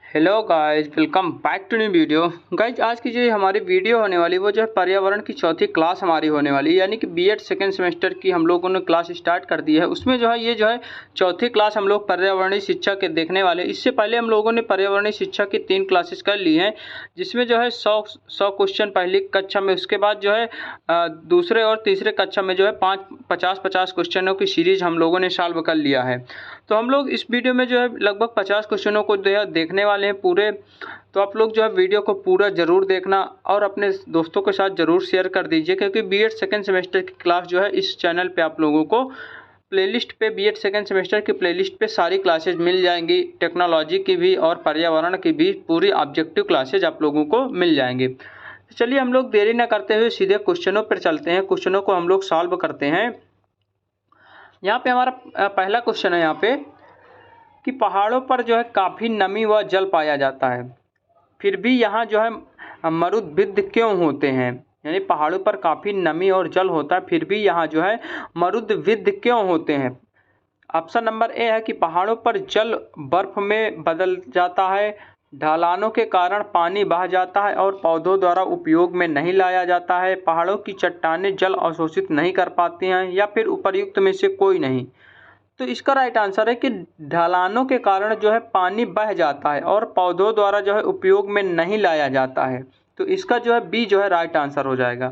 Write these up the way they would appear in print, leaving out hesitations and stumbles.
Hello guys, welcome back to new video. Guys, आज की जो हमारी वीडियो होने वाली वो जो है पर्यावरण की चौथी क्लास हमारी होने वाली है, यानी कि बीएड सेकेंड सेमेस्टर की हम लोगों ने क्लास स्टार्ट कर दी है। उसमें जो है ये जो है चौथी क्लास हम लोग पर्यावरणीय शिक्षा के देखने वाले। इससे पहले हम लोगों ने पर्यावरणीय शिक्षा की 3 क्लासेस कर ली हैं, जिसमें जो है 100 क्वेश्चन पहली कक्षा में, उसके बाद जो है दूसरे और तीसरे कक्षा में जो है 50 क्वेश्चनों की सीरीज हम लोगों ने सॉल्व कर लिया है। तो हम लोग इस वीडियो में जो है लगभग 50 क्वेश्चनों को देखने वाले हैं पूरे। तो आप लोग जो है वीडियो को पूरा ज़रूर देखना और अपने दोस्तों के साथ ज़रूर शेयर कर दीजिए, क्योंकि बीएड सेकेंड सेमेस्टर की क्लास जो है इस चैनल पे आप लोगों को प्लेलिस्ट पे बीएड सेकेंड सेमेस्टर की प्लेलिस्ट पे सारी क्लासेज मिल जाएंगी। टेक्नोलॉजी की भी और पर्यावरण की भी पूरी ऑब्जेक्टिव क्लासेज आप लोगों को मिल जाएंगी। तो चलिए हम लोग देरी न करते हुए सीधे क्वेश्चनों पर चलते हैं। क्वेश्चनों को हम लोग सॉल्व करते हैं। यहाँ पे हमारा पहला क्वेश्चन है यहाँ पे कि पहाड़ों पर जो है काफ़ी नमी व जल पाया जाता है, फिर भी यहाँ जो है मरुद्भिद क्यों होते हैं। यानी पहाड़ों पर काफ़ी नमी और जल होता है, फिर भी यहाँ जो है मरुद्भिद क्यों होते हैं। ऑप्शन नंबर ए है कि पहाड़ों पर जल बर्फ में बदल जाता है, ढलानों के कारण पानी बह जाता है और पौधों द्वारा उपयोग में नहीं लाया जाता है, पहाड़ों की चट्टानें जल अवशोषित नहीं कर पाती हैं, या फिर उपर्युक्त में से कोई नहीं। तो इसका राइट आंसर है कि ढलानों के कारण जो है पानी बह जाता है और पौधों द्वारा जो है उपयोग में नहीं लाया जाता है। तो इसका जो है बी जो है राइट आंसर हो जाएगा।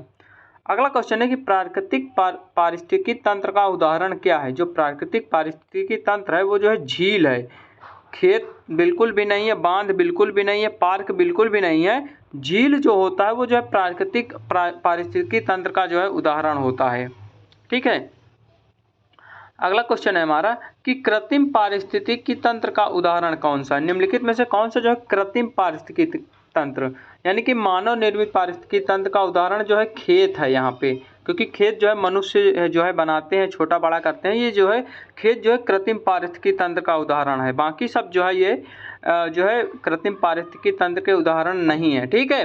अगला क्वेश्चन है कि प्राकृतिक पारिस्थितिकी तंत्र का उदाहरण क्या है। जो प्राकृतिक पारिस्थितिकी तंत्र है वो जो है झील है, खेत बिल्कुल भी नहीं है, बांध बिल्कुल भी नहीं है, पार्क बिल्कुल भी नहीं है। झील जो होता है वो जो है प्राकृतिक पारिस्थितिकी तंत्र का जो है उदाहरण होता है। ठीक है। अगला क्वेश्चन है हमारा कि कृत्रिम पारिस्थितिकी तंत्र का उदाहरण कौन सा है। निम्नलिखित में से कौन सा जो है कृत्रिम पारिस्थितिकी तंत्र, यानी कि मानव निर्मित पारिस्थितिकी तंत्र का उदाहरण जो है खेत है यहाँ पे, क्योंकि खेत जो है मनुष्य जो है बनाते हैं, छोटा बड़ा करते हैं। ये जो है खेत जो है कृत्रिम पारिस्थितिकी तंत्र का उदाहरण है। बाकी सब जो है ये जो है कृत्रिम पारिस्थितिकी तंत्र के उदाहरण नहीं है। ठीक है।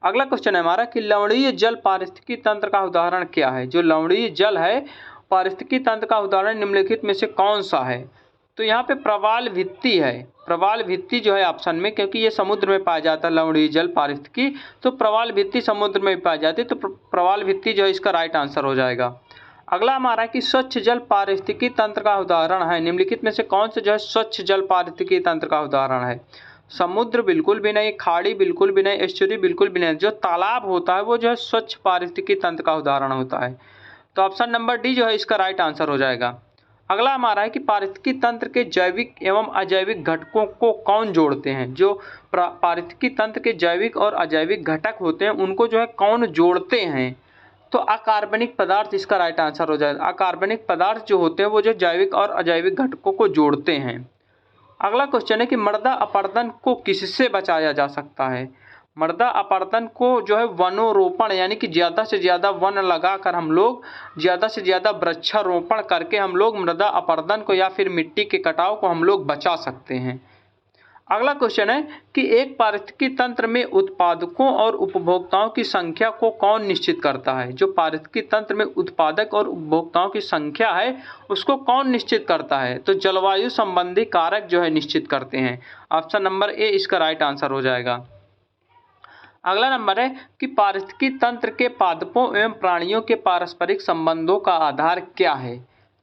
अगला क्वेश्चन है हमारा कि लवणीय जल पारिस्थितिकी तंत्र का उदाहरण क्या है। जो लवणीय जल है पारिस्थितिकी तंत्र का उदाहरण निम्नलिखित में से कौन सा है। तो यहाँ पे प्रवाल भित्ति है। प्रवाल भित्ति जो है ऑप्शन में, क्योंकि ये समुद्र में पाया जाता है लवणीय जल पारिस्थितिकी, तो प्रवाल भित्ति समुद्र में पाई जाती है, तो प्रवाल भित्ति जो है इसका राइट आंसर हो जाएगा। अगला हमारा है कि स्वच्छ जल पारिस्थितिकी तंत्र का उदाहरण है। निम्नलिखित में से कौन से जो है स्वच्छ जल पारिस्थितिकी तंत्र का उदाहरण है। समुद्र बिल्कुल भी नहीं, खाड़ी बिल्कुल भी नहीं, एस्चुरी बिल्कुल भी नहीं। जो तालाब होता है वो जो है स्वच्छ पारिस्थितिकी तंत्र का उदाहरण होता है। तो ऑप्शन नंबर डी जो है इसका राइट आंसर हो जाएगा। अगला हमारा है कि पारिस्थितिकी तंत्र के जैविक एवं अजैविक घटकों को कौन जोड़ते हैं। जो पारिस्थितिकी तंत्र के जैविक और अजैविक घटक होते हैं उनको जो है कौन जोड़ते हैं। तो अकार्बनिक पदार्थ इसका राइट आंसर हो जाएगा। अकार्बनिक पदार्थ जो होते हैं वो जो जैविक और अजैविक घटकों को जोड़ते हैं। अगला क्वेश्चन है कि मृदा अपरदन को किससे बचाया जा सकता है। मृदा अपरदन को जो है वनोरोपण, यानी कि ज़्यादा से ज़्यादा वन लगाकर हम लोग ज़्यादा से ज़्यादा वृक्षारोपण करके हम लोग मृदा अपरदन को या फिर मिट्टी के कटाव को हम लोग बचा सकते हैं। अगला क्वेश्चन है कि एक पारिस्थितिकी तंत्र में उत्पादकों और उपभोक्ताओं की संख्या को कौन निश्चित करता है। जो पारिस्थितिकी तंत्र में उत्पादक और उपभोक्ताओं की संख्या है उसको कौन निश्चित करता है। तो जलवायु संबंधी कारक जो है निश्चित करते हैं। ऑप्शन नंबर ए इसका राइट आंसर हो जाएगा। अगला नंबर है कि पारिस्थितिकी तंत्र के पादपों एवं प्राणियों के पारस्परिक संबंधों का आधार क्या है।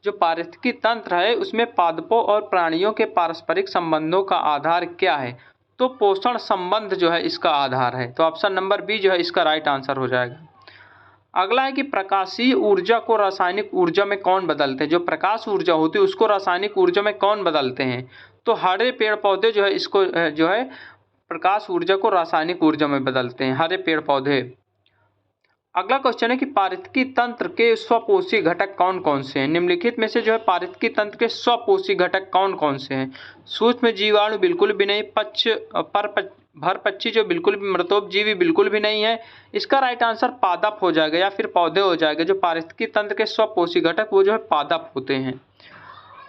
जो पारिस्थितिकी तंत्र है उसमें पादपों और प्राणियों के पारस्परिक संबंधों का आधार क्या है। तो पोषण संबंध जो है इसका आधार है। तो ऑप्शन नंबर बी जो है इसका राइट आंसर हो जाएगा। अगला है कि प्रकाशीय ऊर्जा को रासायनिक ऊर्जा में कौन बदलते हैं। जो प्रकाश ऊर्जा होती है उसको रासायनिक ऊर्जा में कौन बदलते हैं। तो हरे पेड़ पौधे जो है इसको जो है प्रकाश ऊर्जा को रासायनिक ऊर्जा में बदलते हैं, हरे पेड़ पौधे। अगला क्वेश्चन है कि पारिस्थितिकी तंत्र के स्वपोषी घटक कौन कौन से हैं। निम्नलिखित में से जो है पारिस्थितिकी तंत्र के स्वपोषी घटक कौन कौन से हैं। सूक्ष्म जीवाणु बिल्कुल भी नहीं, भरपक्षी जो बिल्कुल भी, मृतोपजीवी बिल्कुल भी नहीं है। इसका राइट आंसर पादप हो जाएगा या फिर पौधे हो जाएगा। जो पारिस्थितिकी तंत्र के स्वपोषी घटक वो जो है पादप होते हैं।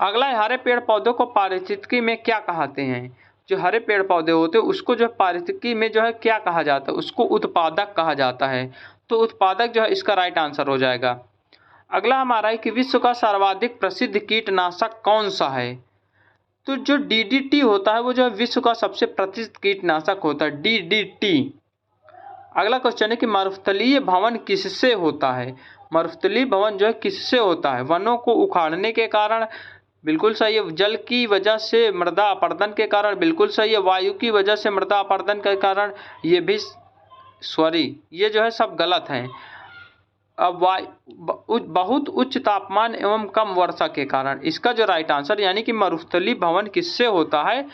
अगला है हरे पेड़ पौधों को पारिस्थितिकी में क्या कहते हैं। जो हरे पेड़ पौधे होते हैं उसको जो है पारिस्थितिकी में जो है क्या कहा जाता है। उसको उत्पादक कहा जाता है। तो उत्पादक जो है इसका राइट आंसर हो जाएगा। अगला हमारा है कि विश्व का सर्वाधिक प्रसिद्ध कीटनाशक कौन सा है। तो जो DDT होता है वो जो है विश्व का सबसे प्रसिद्ध कीटनाशक होता है, DDT। अगला क्वेश्चन है कि मरुस्थलीय भवन किससे होता है? मरुस्थलीय भवन जो है किससे होता है? वनों को उखाड़ने के कारण, बिल्कुल सही है। जल की वजह से मृदा अपरदन के कारण, बिल्कुल सही है। वायु की वजह से मृदा अपरदन के कारण, ये भी सॉरी, ये जो है सब गलत हैं। अब बहुत उच्च तापमान एवं कम वर्षा के कारण, इसका जो राइट आंसर यानी कि मरुस्थलीय भवन किससे होता है?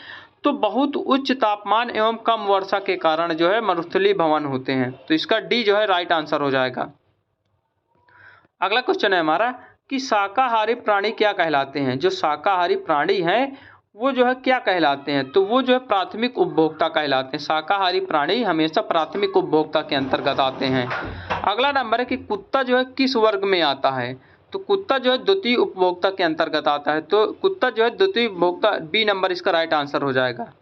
तो बहुत उच्च तापमान एवं कम वर्षा के कारण जो है मरुस्थलीय भवन होते हैं। तो इसका डी जो है राइट आंसर हो जाएगा। अगला क्वेश्चन है हमारा कि शाकाहारी प्राणी क्या कहलाते हैं? जो शाकाहारी प्राणी हैं वो जो है क्या कहलाते हैं? तो वो जो है प्राथमिक उपभोक्ता कहलाते हैं। शाकाहारी प्राणी हमेशा प्राथमिक उपभोक्ता के अंतर्गत आते हैं। अगला नंबर है कि कुत्ता जो है किस वर्ग में आता है? तो कुत्ता जो है द्वितीय उपभोक्ता के अंतर्गत आता है। तो कुत्ता जो है द्वितीय उपभोक्ता, बी नंबर इसका राइट आंसर हो जाएगा।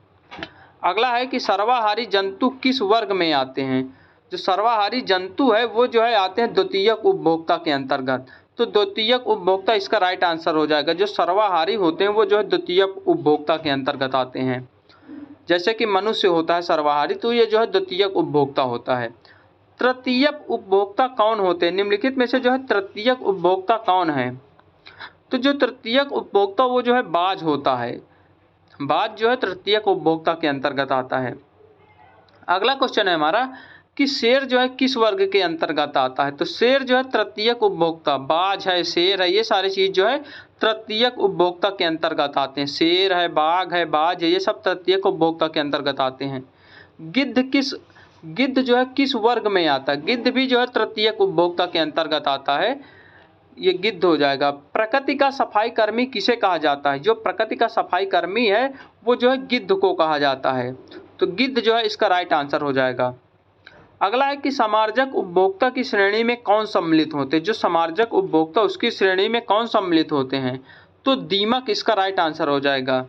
अगला है कि सर्वाहारी जंतु किस वर्ग में आते हैं? जो सर्वाहारी जंतु है वो जो है आते हैं द्वितीयक उपभोक्ता के अंतर्गत। तो द्वितीयक उपभोक्ता इसका राइट आंसर हो जाएगा। जो सर्वाहारी होते हैं वो जो है द्वितीयक उपभोक्ता के अंतर्गत आते हैं। जैसे कि मनुष्य होता है सर्वाहारी, तो ये जो है द्वितीयक उपभोक्ता होता है। तृतीयक उपभोक्ता कौन होते हैं? निम्नलिखित में से जो है तृतीयक उपभोक्ता कौन है? तो जो तृतीयक उपभोक्ता वो जो है बाज होता है। बाज जो है तृतीयक उपभोक्ता के अंतर्गत आता है। अगला क्वेश्चन है हमारा कि शेर जो है किस वर्ग के अंतर्गत आता है? तो शेर जो है तृतीयक उपभोक्ता, बाज है, शेर है, ये सारी चीज जो है तृतीयक उपभोक्ता के अंतर्गत आते हैं। शेर है, बाघ है, बाज है, ये सब तृतीयक उपभोक्ता के अंतर्गत आते हैं। गिद्ध जो है किस वर्ग में आता है? गिद्ध भी जो है तृतीयक उपभोक्ता के अंतर्गत आता है। ये गिद्ध हो जाएगा। प्रकृति का सफाई कर्मी किसे कहा जाता है? जो प्रकृति का सफाई कर्मी है वो जो है गिद्ध को कहा जाता है। तो गिद्ध जो है इसका राइट आंसर हो जाएगा। अगला है कि समार्जक उपभोक्ता की श्रेणी में कौन सम्मिलित होते हैं? जो समार्जक उपभोक्ता उसकी श्रेणी में कौन सम्मिलित होते हैं? तो दीमक इसका राइट आंसर हो जाएगा।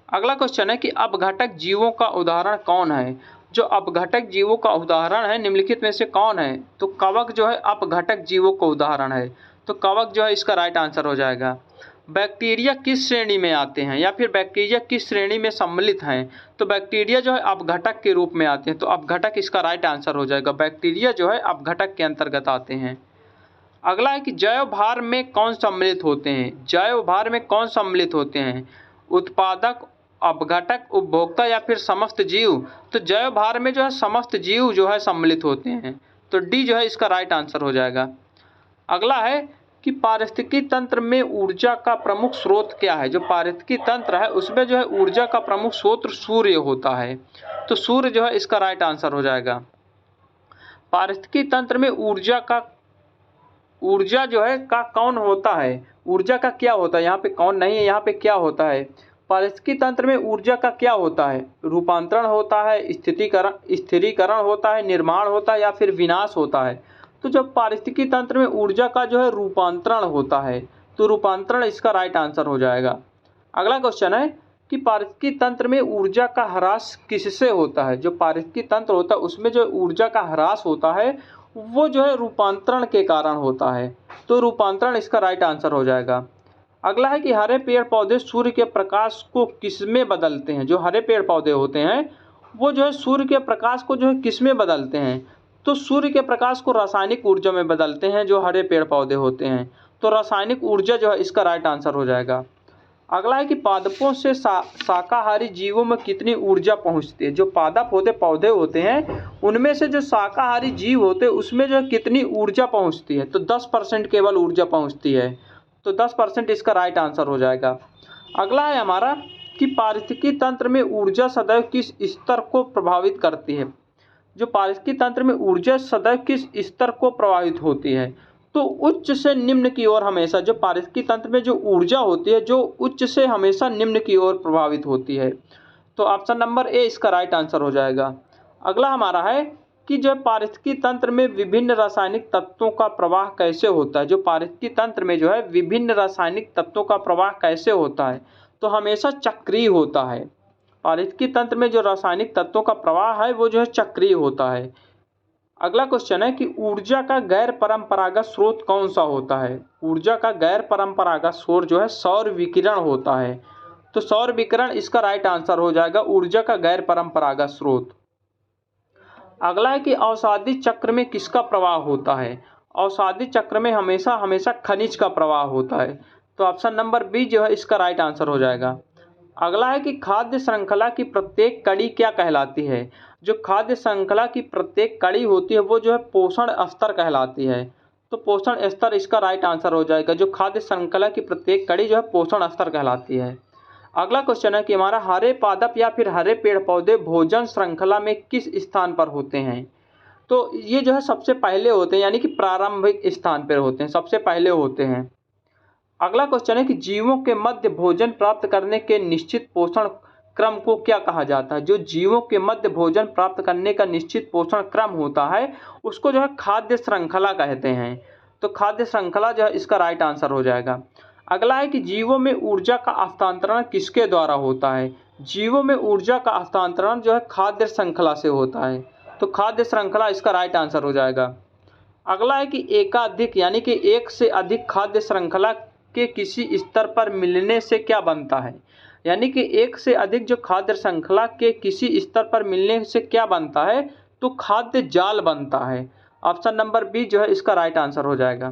अगला क्वेश्चन है कि अपघटक जीवों का उदाहरण कौन है? जो अपघटक जीवों का उदाहरण है निम्नलिखित में से कौन है? तो कवक जो है अपघटक जीवों का उदाहरण है। तो कवक जो है इसका राइट आंसर हो जाएगा। बैक्टीरिया किस श्रेणी में आते हैं या फिर बैक्टीरिया किस श्रेणी में सम्मिलित हैं? तो बैक्टीरिया जो है अपघटक के रूप में आते हैं। तो अपघटक इसका राइट आंसर हो जाएगा। बैक्टीरिया जो है अपघटक के अंतर्गत आते हैं। अगला है कि जैव भार में कौन सम्मिलित होते हैं? जैव भार में कौन सम्मिलित होते हैं? उत्पादक, अपघटक, उपभोक्ता या फिर समस्त जीव? तो जैव भार में जो है समस्त जीव जो है सम्मिलित होते हैं। तो डी जो है इसका राइट आंसर हो जाएगा। अगला है कि पारिस्थितिकी तंत्र में ऊर्जा का प्रमुख स्रोत क्या है? जो पारिस्थितिकी तंत्र है उसमें जो है ऊर्जा का प्रमुख स्रोत सूर्य होता है। तो सूर्य जो है इसका राइट आंसर हो जाएगा। पारिस्थितिकी तंत्र में ऊर्जा जो है का कौन होता है? ऊर्जा का क्या होता है? यहाँ पे कौन नहीं है, यहाँ पे क्या होता है? पारिस्थितिकी तंत्र में ऊर्जा का क्या होता है? रूपांतरण होता है, स्थिरीकरण होता है, निर्माण होता है या फिर विनाश होता है? तो जब पारिस्थितिकी तंत्र में ऊर्जा का जो है रूपांतरण होता है, तो रूपांतरण इसका राइट आंसर हो जाएगा। अगला क्वेश्चन है कि पारिस्थितिकी तंत्र में ऊर्जा का ह्रास किससे होता है? जो पारिस्थितिकी तंत्र होता है उसमें जो ऊर्जा का ह्रास होता है वो जो है रूपांतरण के कारण होता है। तो रूपांतरण इसका राइट आंसर हो जाएगा। अगला है कि हरे पेड़ पौधे सूर्य के प्रकाश को किसमें बदलते हैं? जो हरे पेड़ पौधे होते हैं वो जो है सूर्य के प्रकाश को जो है किसमें बदलते हैं? तो सूर्य के प्रकाश को रासायनिक ऊर्जा में बदलते हैं जो हरे पेड़ पौधे होते हैं। तो रासायनिक ऊर्जा जो है इसका राइट आंसर हो जाएगा। अगला है कि पादपों से शाकाहारी जीवों में कितनी ऊर्जा पहुंचती है? जो पादप होते पौधे होते हैं उनमें से जो शाकाहारी जीव होते हैं उसमें जो है कितनी ऊर्जा पहुंचती है? तो 10% केवल ऊर्जा पहुंचती है। तो 10% इसका राइट आंसर हो जाएगा। अगला है हमारा कि पारिस्थितिकी तंत्र में ऊर्जा सदैव किस स्तर को प्रभावित करती है? जो पारिस्थितिकी तंत्र में ऊर्जा सदैव किस स्तर को प्रभावित होती है? तो उच्च से निम्न की ओर हमेशा। जो पारिस्थितिकी तंत्र में जो ऊर्जा होती है जो उच्च से हमेशा निम्न की ओर प्रभावित होती है। तो ऑप्शन नंबर ए इसका राइट आंसर हो जाएगा। अगला हमारा है कि जो पारिस्थितिकी तंत्र में विभिन्न रासायनिक तत्वों का प्रवाह कैसे होता है? जो पारिस्थितिकी तंत्र में जो है विभिन्न रासायनिक तत्वों का प्रवाह कैसे होता है? तो हमेशा चक्रीय होता है। पारिस्थितिकी तंत्र में जो रासायनिक तत्वों का प्रवाह है वो जो है चक्रीय होता है। अगला क्वेश्चन है कि ऊर्जा का गैर परंपरागत स्रोत कौन सा होता है? ऊर्जा का गैर परंपरागत स्रोत जो है सौर विकिरण होता है। तो सौर विकिरण इसका राइट आंसर हो जाएगा, ऊर्जा का गैर परंपरागत स्रोत। अगला है कि अवसादी चक्र में किसका प्रवाह होता है? अवसादी चक्र में हमेशा हमेशा खनिज का प्रवाह होता है। तो ऑप्शन नंबर बी जो है इसका राइट आंसर हो जाएगा। अगला है कि खाद्य श्रृंखला की प्रत्येक कड़ी क्या कहलाती है? जो खाद्य श्रृंखला की प्रत्येक कड़ी होती है वो जो है पोषण स्तर कहलाती है। तो पोषण स्तर इसका राइट आंसर हो जाएगा। जो खाद्य श्रृंखला की प्रत्येक कड़ी जो है पोषण स्तर कहलाती है। अगला क्वेश्चन है कि हमारा हरे पादप या फिर हरे पेड़ पौधे भोजन श्रृंखला में किस स्थान पर होते हैं? तो ये जो है सबसे पहले होते हैं, यानी कि प्रारंभिक स्थान पर होते हैं, सबसे पहले होते हैं। अगला क्वेश्चन है कि जीवों के मध्य भोजन प्राप्त करने के निश्चित पोषण क्रम को क्या कहा जाता है? जो जीवों के मध्य भोजन प्राप्त करने का निश्चित पोषण क्रम होता है उसको जो है खाद्य श्रृंखला कहते हैं। तो खाद्य श्रृंखला जो है इसका राइट आंसर हो जाएगा। अगला है कि जीवों में ऊर्जा का हस्तांतरण किसके द्वारा होता है? जीवों में ऊर्जा का हस्तांतरण जो है खाद्य श्रृंखला से होता है। तो खाद्य श्रृंखला इसका राइट आंसर हो जाएगा। अगला है कि एकाधिक यानी कि एक से अधिक खाद्य श्रृंखला के किसी स्तर पर मिलने से क्या बनता है? यानी कि एक से अधिक जो खाद्य श्रृंखला के किसी स्तर पर मिलने से क्या बनता है? तो खाद्य जाल बनता है। ऑप्शन नंबर बी जो है इसका राइट आंसर हो जाएगा।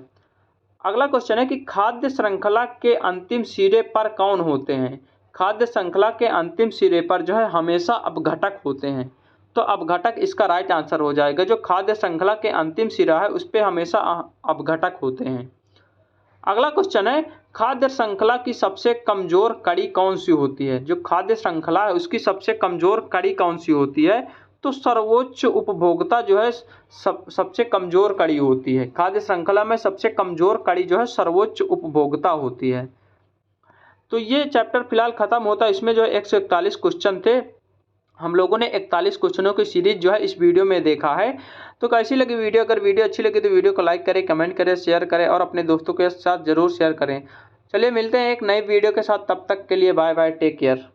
अगला क्वेश्चन है कि खाद्य श्रृंखला के अंतिम सिरे पर कौन होते हैं? खाद्य श्रृंखला के अंतिम सिरे पर जो है हमेशा अपघटक होते हैं। तो अपघटक इसका राइट आंसर हो जाएगा। जो खाद्य श्रृंखला के अंतिम सिरा है उस पर हमेशा अपघटक होते हैं। अगला क्वेश्चन है खाद्य श्रृंखला की सबसे कमजोर कड़ी कौन सी होती है? जो खाद्य श्रृंखला है उसकी सबसे कमजोर कड़ी कौन सी होती है? तो सर्वोच्च उपभोक्ता जो है सबसे कमजोर कड़ी होती है। खाद्य श्रृंखला में सबसे कमजोर कड़ी जो है सर्वोच्च उपभोक्ता होती है। तो ये चैप्टर फिलहाल खत्म होता है। इसमें जो है 141 क्वेश्चन थे। हम लोगों ने 41 क्वेश्चनों की सीरीज जो है इस वीडियो में देखा है। तो कैसी लगी वीडियो? अगर वीडियो अच्छी लगी तो वीडियो को लाइक करें, कमेंट करें, शेयर करें और अपने दोस्तों के साथ जरूर शेयर करें। चलिए मिलते हैं एक नई वीडियो के साथ, तब तक के लिए बाय बाय, टेक केयर।